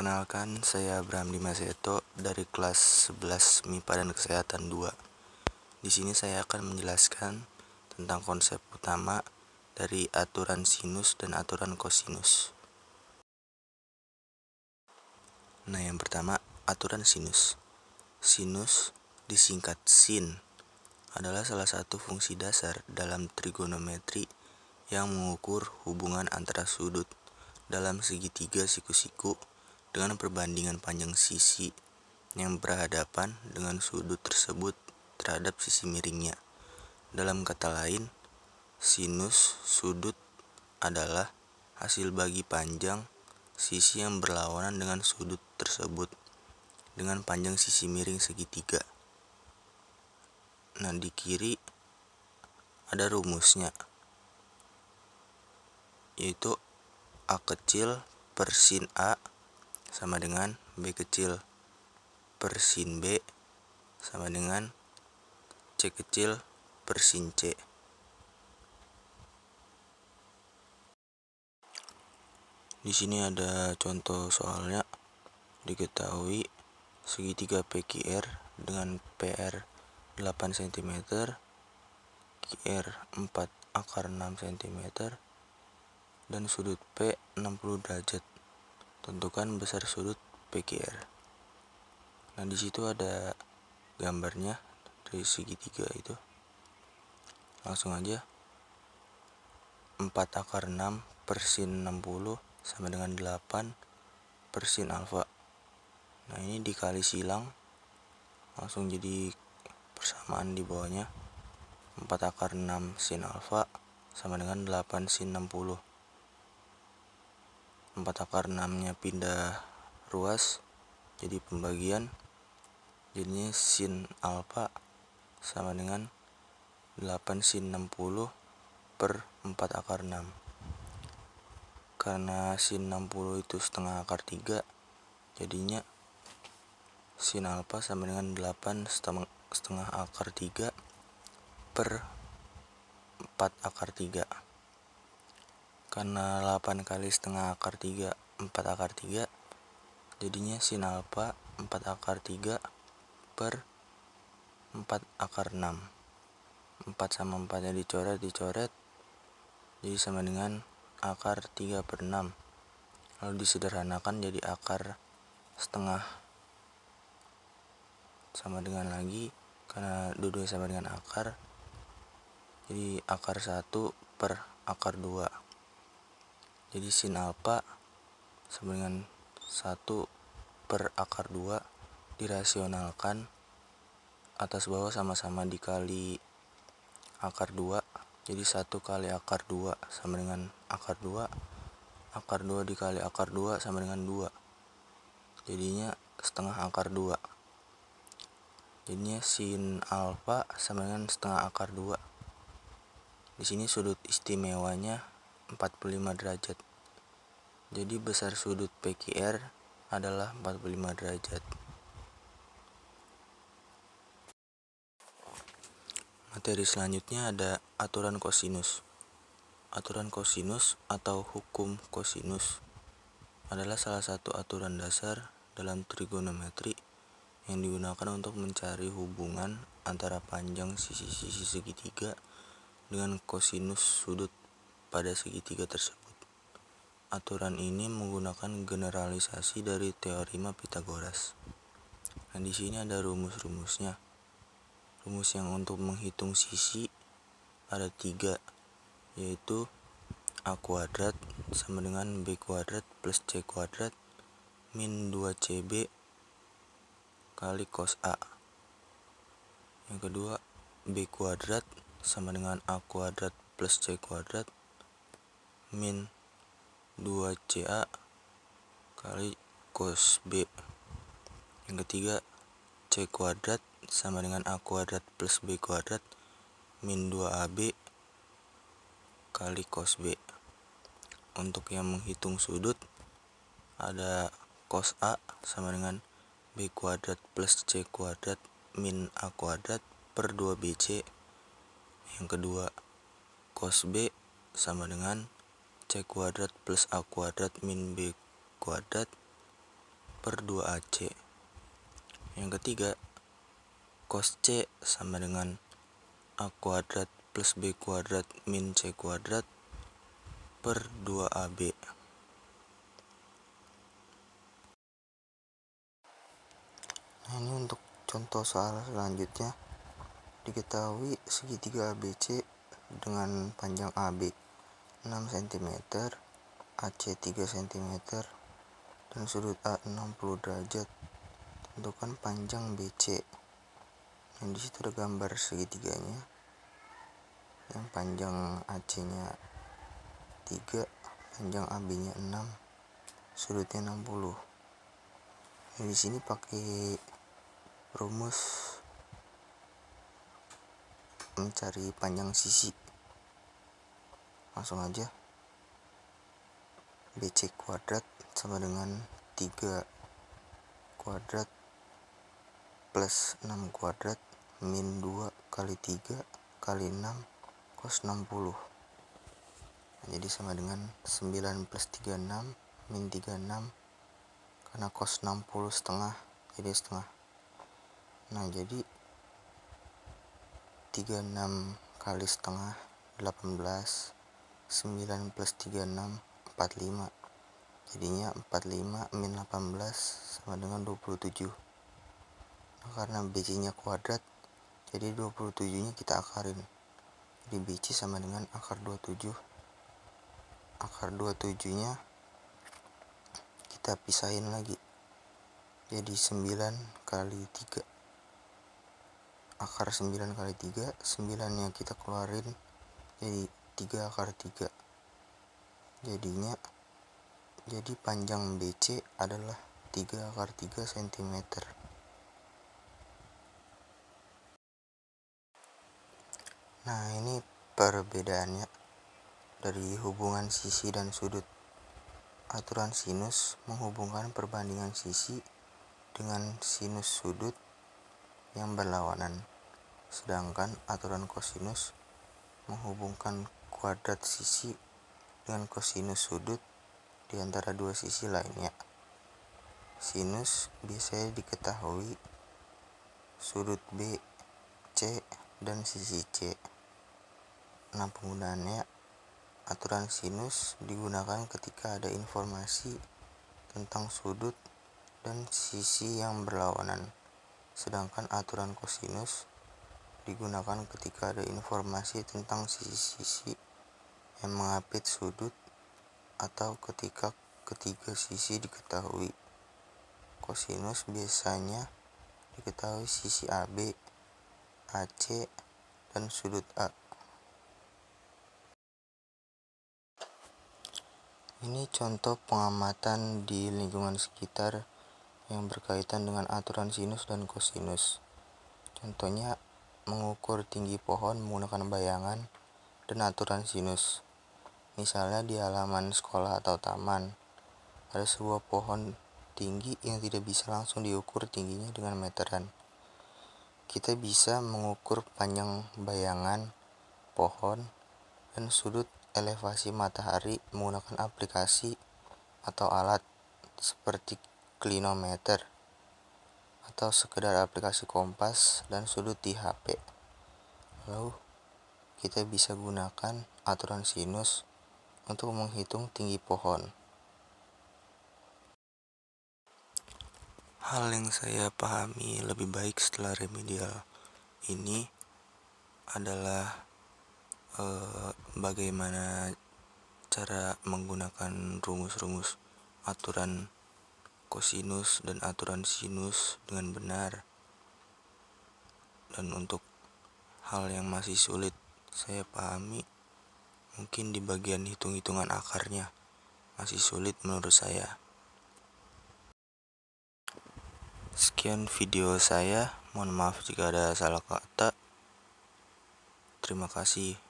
Perkenalkan, saya Abraham Dimas Seto dari kelas 11 MIPA dan Kesehatan 2. Di sini saya akan menjelaskan tentang konsep utama dari aturan sinus dan aturan kosinus. Nah, yang pertama, aturan sinus. Sinus disingkat sin adalah salah satu fungsi dasar dalam trigonometri yang mengukur hubungan antara sudut dalam segitiga siku-siku dengan perbandingan panjang sisi yang berhadapan dengan sudut tersebut terhadap sisi miringnya. Dalam kata lain, sinus sudut adalah hasil bagi panjang sisi yang berlawanan dengan sudut tersebut dengan panjang sisi miring segitiga. Nah, di kiri ada rumusnya, yaitu A kecil per sin A sama dengan B kecil per sin B sama dengan C kecil per sin C. Di sini ada contoh soalnya. Diketahui segitiga PQR dengan PR 8 cm, QR 4 akar 6 cm, dan sudut P 60 derajat. Tentukan besar sudut PQR. Nah, di situ ada gambarnya dari segitiga itu. Langsung aja. 4 akar 6 per sin 60 sama dengan 8 per sin alfa. Nah, ini dikali silang, langsung jadi persamaan di bawahnya. 4 akar 6 sin alfa sama dengan 8 sin 60. 4 akar 6 nya pindah ruas jadi pembagian, jadinya sin alfa sama dengan 8 sin 60 per 4 akar 6. Karena sin 60 itu setengah akar 3, jadinya sin alfa sama dengan 8 setengah akar 3 per 4 akar 3. Karena 8 kali setengah akar 3 4 akar 3, jadinya sin alfa 4 akar 3 per 4 akar 6. 4 sama 4 nya dicoret, jadi sama dengan akar 3 per 6. Lalu disederhanakan jadi akar setengah sama dengan lagi, karena dua-duanya sama dengan akar, jadi akar 1 per akar 2. Jadi sin alfa sama dengan 1 per akar 2 dirasionalkan atas bawah sama-sama dikali akar 2. Jadi 1 kali akar 2 sama dengan akar 2. Akar 2 dikali akar 2 sama dengan 2. Jadinya setengah akar 2. Jadinya sin alfa sama dengan setengah akar 2. Di sini sudut istimewanya 45 derajat. Jadi besar sudut PQR adalah 45 derajat. Materi selanjutnya ada aturan kosinus. Aturan kosinus atau hukum kosinus adalah salah satu aturan dasar dalam trigonometri yang digunakan untuk mencari hubungan antara panjang sisi-sisi segitiga dengan kosinus sudut pada segitiga tersebut. Aturan ini menggunakan generalisasi dari teorema Pythagoras. Nah, di sini ada rumus-rumusnya. Rumus yang untuk menghitung sisi ada 3, yaitu A kuadrat sama dengan B kuadrat plus C kuadrat min 2CB kali cos A. Yang kedua, B kuadrat sama dengan A kuadrat plus C kuadrat min 2CA kali cos B. Yang ketiga, C kuadrat sama dengan A kuadrat plus B kuadrat min 2AB kali cos B. Untuk yang menghitung sudut ada cos A sama dengan B kuadrat plus C kuadrat min A kuadrat per 2BC. Yang kedua, cos B sama dengan C kuadrat plus A kuadrat min B kuadrat per 2AC. Yang ketiga, cos C sama dengan A kuadrat plus B kuadrat min C kuadrat per 2AB. Nah, ini untuk contoh soal selanjutnya. Diketahui segitiga ABC dengan panjang AB 6 cm, AC 3 cm, dan sudut A 60 derajat. Tentukan panjang BC. Nah, di situ ada gambar segitiganya. Yang panjang AC-nya 3, panjang AB-nya 6, sudutnya 60. Nah, di sini pakai rumus mencari panjang sisi. Langsung aja. BC kuadrat sama dengan 3 kuadrat plus 6 kuadrat min 2 kali 3 kali 6 cos 60. Jadi sama dengan 9 plus 36 min 36, karena cos 60 setengah jadi setengah. Nah, jadi 36 kali setengah 18, 9 plus 36 45. Jadinya 45 min 18 sama dengan 27. Nah, karena BC nya kuadrat, jadi 27 nya kita akarin. Jadi BC sama dengan akar 27. Akar 27 nya kita pisahin lagi, jadi 9 kali 3. Akar 9 kali 3, 9 nya kita keluarin, jadi 3 akar 3. Jadi panjang BC adalah 3 akar 3 cm. Nah, ini perbedaannya dari hubungan sisi dan sudut. Aturan sinus menghubungkan perbandingan sisi dengan sinus sudut yang berlawanan, sedangkan aturan kosinus menghubungkan kuadrat sisi dengan kosinus sudut di antara dua sisi lainnya. Sinus biasanya diketahui sudut B, C, dan sisi C. Nah, penggunaannya, aturan sinus digunakan ketika ada informasi tentang sudut dan sisi yang berlawanan, sedangkan aturan kosinus digunakan ketika ada informasi tentang sisi-sisi yang mengapit sudut atau ketika ketiga sisi diketahui. Kosinus biasanya diketahui sisi AB, AC, dan sudut A. Ini contoh pengamatan di lingkungan sekitar yang berkaitan dengan aturan sinus dan kosinus. Contohnya, mengukur tinggi pohon menggunakan bayangan dan aturan sinus. Misalnya di halaman sekolah atau taman, ada sebuah pohon tinggi yang tidak bisa langsung diukur tingginya dengan meteran. Kita bisa mengukur panjang bayangan pohon dan sudut elevasi matahari menggunakan aplikasi atau alat seperti klinometer atau sekedar aplikasi kompas dan sudut di HP. Lalu kita bisa gunakan aturan sinus untuk menghitung tinggi pohon. Hal yang saya pahami lebih baik setelah remedial ini adalah bagaimana cara menggunakan rumus-rumus aturan kosinus dan aturan sinus dengan benar. Dan untuk hal yang masih sulit saya pahami, mungkin di bagian hitung-hitungan akarnya masih sulit menurut saya. Sekian video saya, mohon maaf jika ada salah kata. Terima kasih.